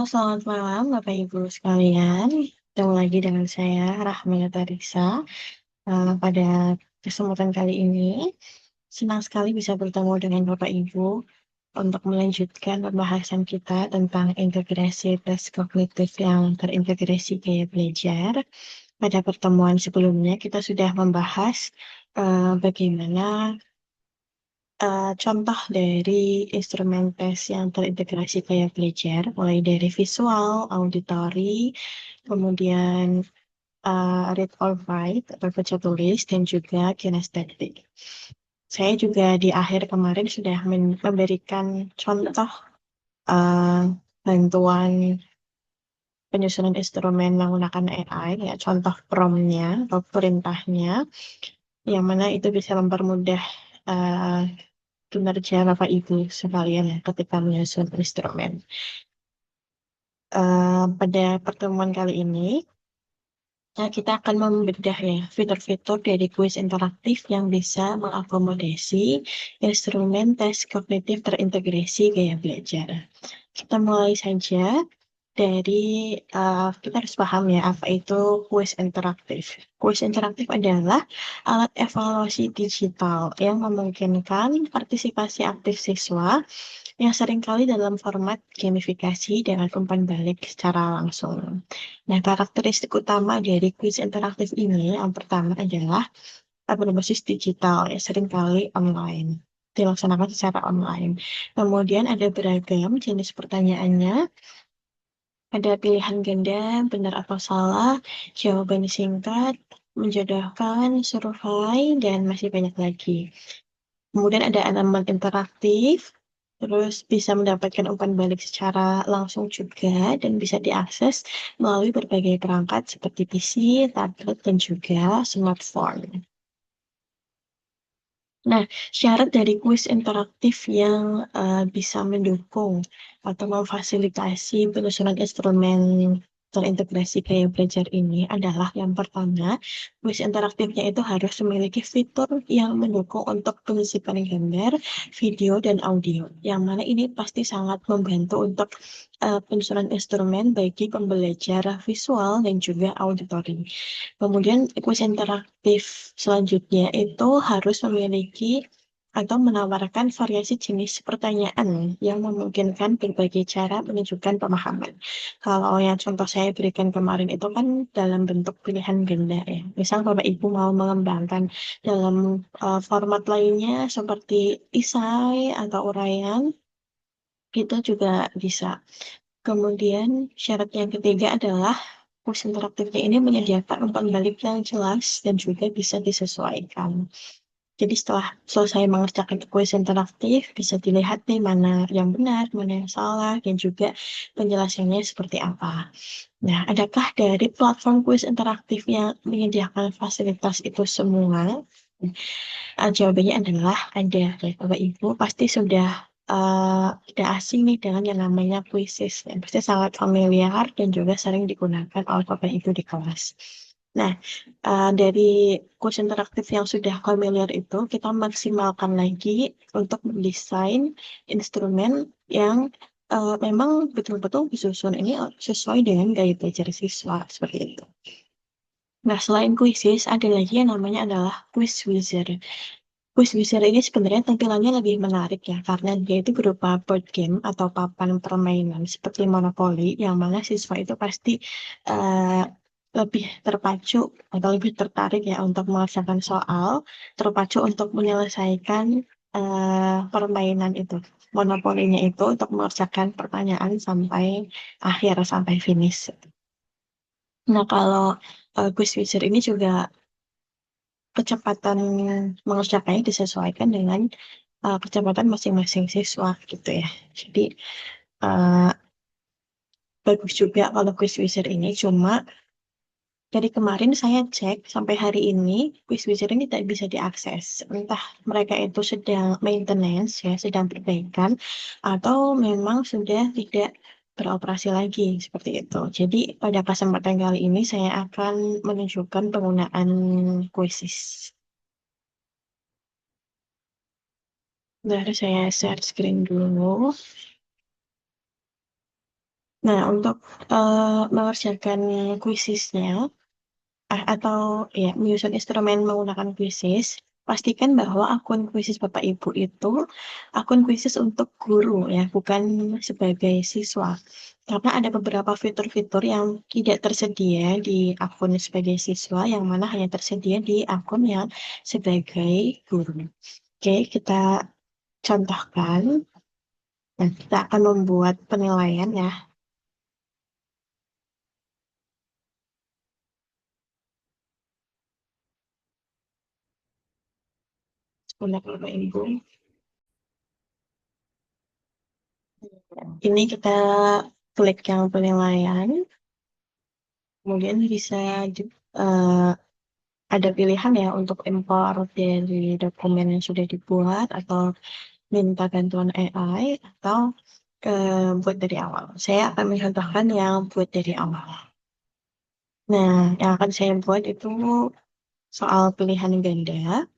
Selamat malam Bapak Ibu sekalian. Ketemu lagi dengan saya Rahmayata Risa. Pada kesempatan kali ini, senang sekali bisa bertemu dengan Bapak Ibu untuk melanjutkan pembahasan kita tentang integrasi tes kognitif yang terintegrasi gaya belajar. Pada pertemuan sebelumnya kita sudah membahas bagaimana contoh dari instrumen tes yang terintegrasi gaya belajar, mulai dari visual, auditory, kemudian read or write atau baca tulis, dan juga kinestetik. Saya juga di akhir kemarin sudah memberikan contoh uh, bantuan penyusunan instrumen menggunakan AI, ya contoh prompt-nya atau perintahnya, yang mana itu bisa mempermudah uh, kinerja Bapak Ibu sekalian ya, ketika menyusun instrumen. Pada pertemuan kali ini, kita akan membedah ya fitur-fitur dari kuis interaktif yang bisa mengakomodasi instrumen tes kognitif terintegrasi gaya belajar. Kita mulai saja dari kita harus paham ya apa itu kuis interaktif. Kuis interaktif adalah alat evaluasi digital yang memungkinkan partisipasi aktif siswa yang seringkali dalam format gamifikasi dengan umpan balik secara langsung. Nah, karakteristik utama dari kuis interaktif ini yang pertama adalah berbasis digital, ya seringkali online, dilaksanakan secara online. Kemudian ada beragam jenis pertanyaannya, ada pilihan ganda, benar atau salah, jawaban singkat, menjodohkan, survei, dan masih banyak lagi. Kemudian ada elemen interaktif, terus bisa mendapatkan umpan balik secara langsung juga, dan bisa diakses melalui berbagai perangkat seperti PC, tablet, dan juga smartphone. Nah, syarat dari kuis interaktif yang bisa mendukung atau memfasilitasi penyusunan instrumen terintegrasi gaya belajar ini adalah yang pertama, kuis interaktifnya itu harus memiliki fitur yang mendukung untuk pengisipan gambar, video, dan audio. Yang mana ini pasti sangat membantu untuk penyusunan instrumen bagi pembelajar visual dan juga auditory. Kemudian kuis interaktif selanjutnya itu harus memiliki atau menawarkan variasi jenis pertanyaan yang memungkinkan berbagai cara menunjukkan pemahaman. Kalau yang contoh saya berikan kemarin itu kan dalam bentuk pilihan ganda ya. Misal Bapak Ibu mau mengembangkan dalam format lainnya seperti esai atau uraian, itu juga bisa. Kemudian syarat yang ketiga adalah kuis interaktifnya ini menyediakan umpan balik yang jelas dan juga bisa disesuaikan. Jadi setelah selesai mengerjakan kuis interaktif, bisa dilihat nih mana yang benar, mana yang salah, dan juga penjelasannya seperti apa. Nah, adakah dari platform kuis interaktif yang menyediakan fasilitas itu semua? Jawabannya adalah ada. Ya, Bapak Ibu pasti sudah tidak asing nih dengan yang namanya Quizzes. Ya, pasti sangat familiar dan juga sering digunakan oleh Bapak Ibu di kelas. Nah, dari kuis interaktif yang sudah familiar itu, kita maksimalkan lagi untuk mendesain instrumen yang memang betul-betul disusun ini sesuai dengan gaya belajar siswa, seperti itu. Nah, selain quizzes, ada lagi yang namanya adalah quiz wizard. Quiz wizard ini sebenarnya tampilannya lebih menarik ya, karena dia itu berupa board game atau papan permainan seperti Monopoly, yang mana siswa itu pasti eh, lebih terpacu atau lebih tertarik ya untuk mengerjakan soal, terpacu untuk menyelesaikan permainan itu. Monopolinya itu untuk mengerjakan pertanyaan sampai akhir, sampai finish. Nah, kalau quiz wizard ini juga kecepatan mengerjakannya disesuaikan dengan kecepatan masing-masing siswa gitu ya. Jadi uh, bagus juga kalau quiz wizard ini, cuma dari kemarin saya cek sampai hari ini quiz wizard ini tidak bisa diakses. Entah mereka itu sedang maintenance ya, sedang perbaikan, atau memang sudah tidak beroperasi lagi seperti itu. Jadi pada kesempatan kali ini saya akan menunjukkan penggunaan quizzes. Bentar, saya share screen dulu. Nah, untuk mengerjakan kuisisnya, atau ya menyusun instrumen menggunakan quizzes, pastikan bahwa akun quizzes Bapak Ibu itu akun quizzes untuk guru ya, bukan sebagai siswa. Karena ada beberapa fitur-fitur yang tidak tersedia di akun sebagai siswa, yang mana hanya tersedia di akun yang sebagai guru. Oke, kita contohkan. Nah, kita akan membuat penilaian ya. Sebentar, Bapak Ibu. Ini kita klik yang penilaian. Kemudian bisa eh, ada pilihan ya untuk import dari dokumen yang sudah dibuat atau minta bantuan AI atau buat dari awal. Saya akan mencontohkan yang buat dari awal. Nah, yang akan saya buat itu soal pilihan ganda.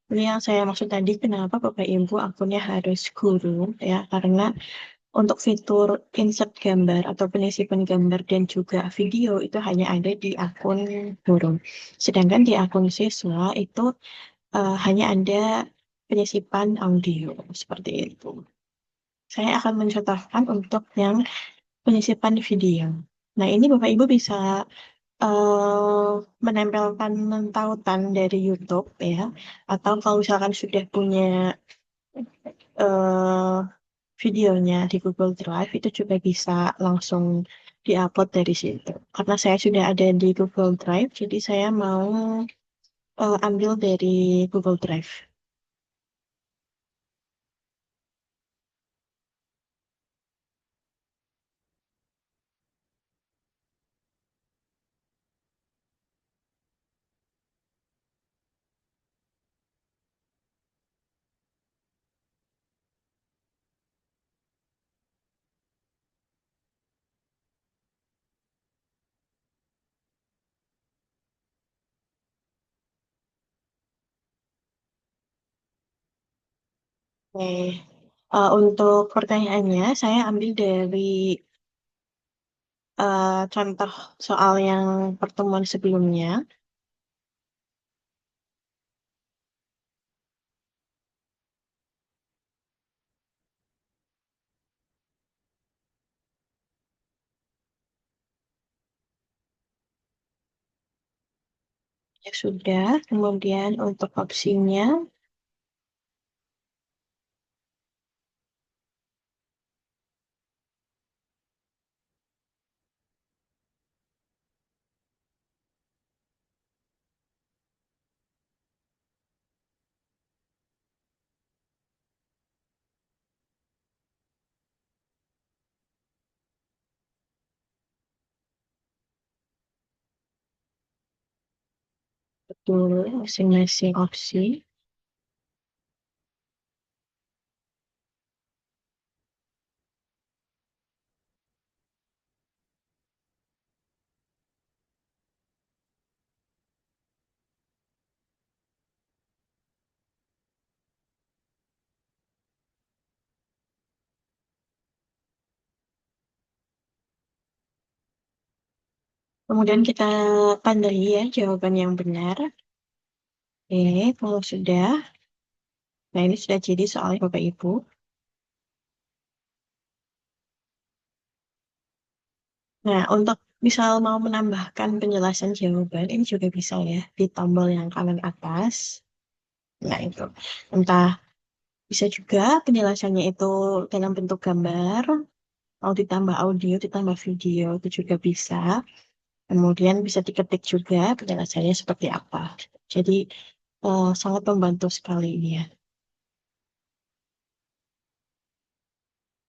Ini yang saya maksud tadi, kenapa Bapak Ibu akunnya harus guru ya, karena untuk fitur insert gambar atau penyisipan gambar dan juga video itu hanya ada di akun guru. Sedangkan di akun siswa itu hanya ada penyisipan audio seperti itu. Saya akan mencontohkan untuk yang penyisipan video. Nah, ini Bapak Ibu bisa eh, menempelkan tautan dari YouTube ya, atau kalau misalkan sudah punya eh, videonya di Google Drive itu juga bisa langsung diupload dari situ. Karena saya sudah ada di Google Drive, jadi saya mau ambil dari Google Drive. Oke. Untuk pertanyaannya, saya ambil dari contoh soal yang pertemuan sebelumnya. Ya sudah, kemudian untuk opsinya, betul masing-masing opsi. Kemudian kita tandai ya jawaban yang benar. Oke, kalau sudah, nah ini sudah jadi soalnya Bapak Ibu. Nah, untuk misal mau menambahkan penjelasan jawaban, ini juga bisa ya di tombol yang kanan atas. Nah, itu. Entah bisa juga penjelasannya itu dalam bentuk gambar, mau ditambah audio, ditambah video, itu juga bisa. Kemudian bisa diketik juga penjelasannya seperti apa. Jadi, sangat membantu sekali ini ya.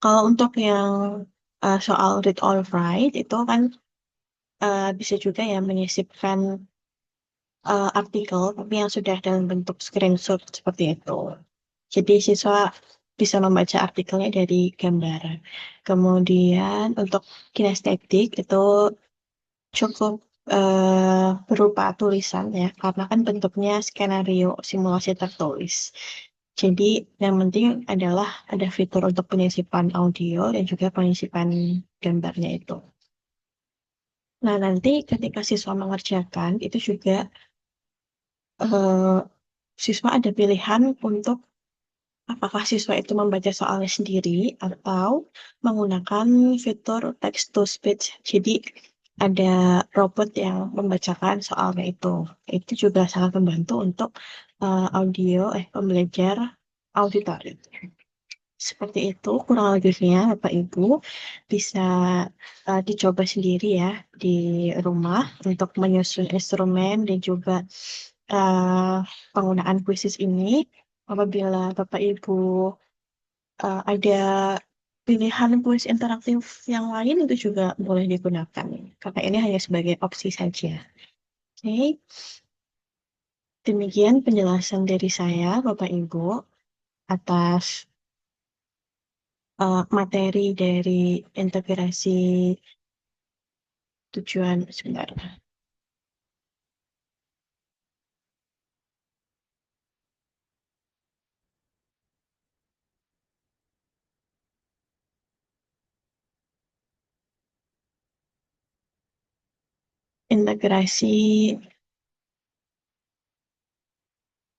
Kalau untuk yang soal read or write, itu kan bisa juga ya menyisipkan artikel, tapi yang sudah dalam bentuk screenshot seperti itu. Jadi siswa bisa membaca artikelnya dari gambar. Kemudian untuk kinestetik itu cukup berupa tulisan ya, karena kan bentuknya skenario simulasi tertulis. Jadi yang penting adalah ada fitur untuk penyisipan audio dan juga penyisipan gambarnya itu. Nah, nanti ketika siswa mengerjakan, itu juga eh, siswa ada pilihan untuk apakah siswa itu membaca soalnya sendiri atau menggunakan fitur text to speech. Jadi ada robot yang membacakan soalnya itu. Itu juga sangat membantu untuk pembelajar auditori. Seperti itu kurang lebihnya Bapak Ibu bisa dicoba sendiri ya di rumah untuk menyusun instrumen dan juga eh, penggunaan kuisis ini. Apabila Bapak Ibu ada pilihan kuis interaktif yang lain itu juga boleh digunakan. Karena ini hanya sebagai opsi saja. Oke, demikian penjelasan dari saya Bapak Ibu atas materi dari integrasi tujuan sebentar. Integrasi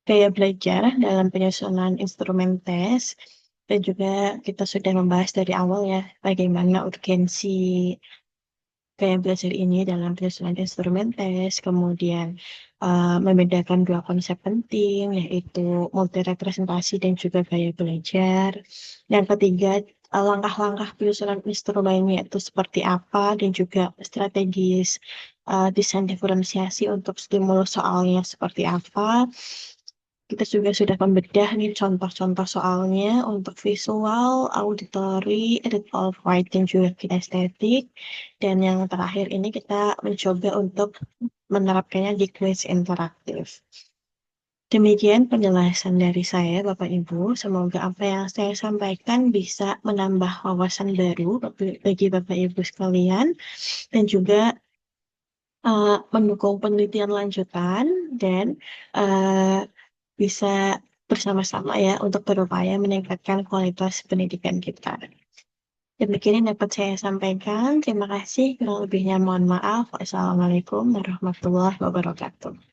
gaya belajar dalam penyusunan instrumen tes dan juga kita sudah membahas dari awal ya bagaimana urgensi gaya belajar ini dalam penyusunan instrumen tes, kemudian membedakan dua konsep penting, yaitu multirepresentasi dan juga gaya belajar. Yang ketiga, langkah-langkah penyusunan instrumennya itu seperti apa, dan juga strategis desain diferensiasi untuk stimulus soalnya seperti apa. Kita juga sudah membedah nih contoh-contoh soalnya untuk visual, auditory, editorial writing, juga kinestetik. Dan yang terakhir ini kita mencoba untuk menerapkannya di quiz interaktif. Demikian penjelasan dari saya, Bapak Ibu. Semoga apa yang saya sampaikan bisa menambah wawasan baru bagi Bapak Ibu sekalian dan juga mendukung penelitian lanjutan dan eh, bisa bersama-sama ya untuk berupaya meningkatkan kualitas pendidikan kita. Demikian yang dapat saya sampaikan. Terima kasih. Kurang lebihnya mohon maaf. Wassalamualaikum warahmatullahi wabarakatuh.